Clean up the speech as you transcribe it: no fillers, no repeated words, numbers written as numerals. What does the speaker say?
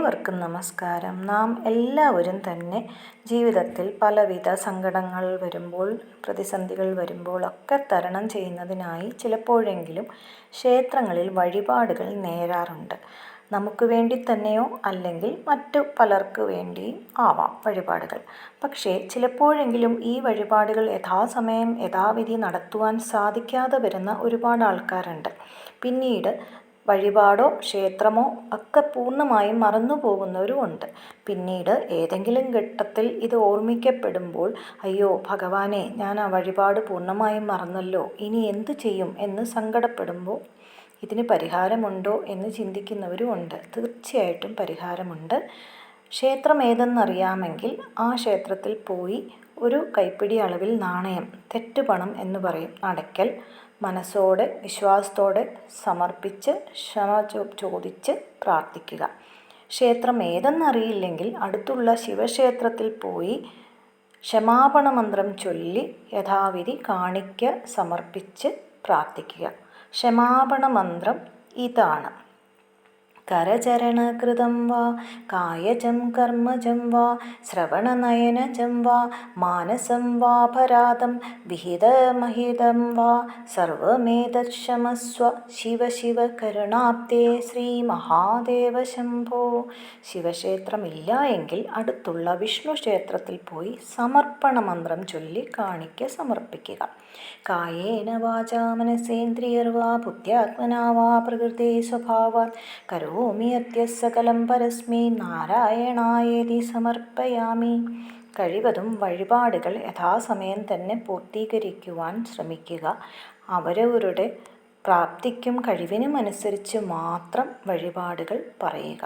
ഏവർക്കും നമസ്കാരം. നാം എല്ലാവരും തന്നെ ജീവിതത്തിൽ പലവിധ സങ്കടങ്ങൾ വരുമ്പോൾ, പ്രതിസന്ധികൾ വരുമ്പോൾ ഒക്കെ തരണം ചെയ്യുന്നതിനായി ചിലപ്പോഴെങ്കിലും ക്ഷേത്രങ്ങളിൽ വഴിപാടുകൾ നേരാറുണ്ട്. നമുക്ക് വേണ്ടി തന്നെയോ അല്ലെങ്കിൽ മറ്റു പലർക്ക് വേണ്ടിയും ആവാം വഴിപാടുകൾ. പക്ഷേ ചിലപ്പോഴെങ്കിലും ഈ വഴിപാടുകൾ യഥാസമയം യഥാവിധി നടത്തുവാൻ സാധിക്കാതെ വരുന്ന ഒരുപാട് ആൾക്കാരുണ്ട്. പിന്നീട് വഴിപാടോ ക്ഷേത്രമോ ഒക്കെ പൂർണ്ണമായും മറന്നു പോകുന്നവരുമുണ്ട്. പിന്നീട് ഏതെങ്കിലും ഘട്ടത്തിൽ ഇത് ഓർമ്മിക്കപ്പെടുമ്പോൾ, അയ്യോ ഭഗവാനെ, ഞാൻ ആ വഴിപാട് പൂർണ്ണമായും മറന്നല്ലോ, ഇനി എന്തു ചെയ്യും എന്ന് സങ്കടപ്പെടുമ്പോൾ ഇതിന് പരിഹാരമുണ്ടോ എന്ന് ചിന്തിക്കുന്നവരുമുണ്ട്. തീർച്ചയായിട്ടും പരിഹാരമുണ്ട്. ക്ഷേത്രം ഏതെന്നറിയാമെങ്കിൽ ആ ക്ഷേത്രത്തിൽ പോയി ഒരു കൈപ്പിടി അളവിൽ നാണയം, തെറ്റുപണം എന്ന് പറയും, അടയ്ക്കൽ മനസ്സോടെ വിശ്വാസത്തോടെ സമർപ്പിച്ച് ക്ഷമ ചോദിച്ച് പ്രാർത്ഥിക്കുക. ക്ഷേത്രം ഏതെന്നറിയില്ലെങ്കിൽ അടുത്തുള്ള ശിവക്ഷേത്രത്തിൽ പോയി ക്ഷമാപണ മന്ത്രം ചൊല്ലി യഥാവിധി കാണിക്ക സമർപ്പിച്ച് പ്രാർത്ഥിക്കുക. ക്ഷമാപണ മന്ത്രം ഇതാണ്: കരചരണകൃതം വാ കായജം കർമ്മജം വാ ശ്രവണനയനജം വാ മാനസം വാപരാധം വിഹിതമഹിതം വാ സർവമേതക്ഷമസ്വ ശിവ ശിവ കരുണാബ്ദേ ശ്രീ മഹാദേവ ശംഭോ. ശിവക്ഷേത്രമില്ല എങ്കിൽ അടുത്തുള്ള വിഷ്ണു ക്ഷേത്രത്തിൽ പോയി സമർപ്പണ മന്ത്രം ചൊല്ലി കാണിക്ക സമർപ്പിക്കുക. കായേന വാചാ മനസേന്ദ്രിയർവാ ബുദ്ധ്യാത്മനാ വാ പ്രകൃതേ സ്വഭാവാത് കരോമി യദ്യ സകലം പരസ്മൈ നാരായണായേതി സമർപ്പയാമി. കഴിവതും വഴിപാടുകൾ യഥാസമയം തന്നെ പൂർത്തീകരിക്കുവാൻ ശ്രമിക്കുക. അവരവരുടെ പ്രാപ്തിക്കും കഴിവിനും അനുസരിച്ച് മാത്രം വഴിപാടുകൾ പറയുക.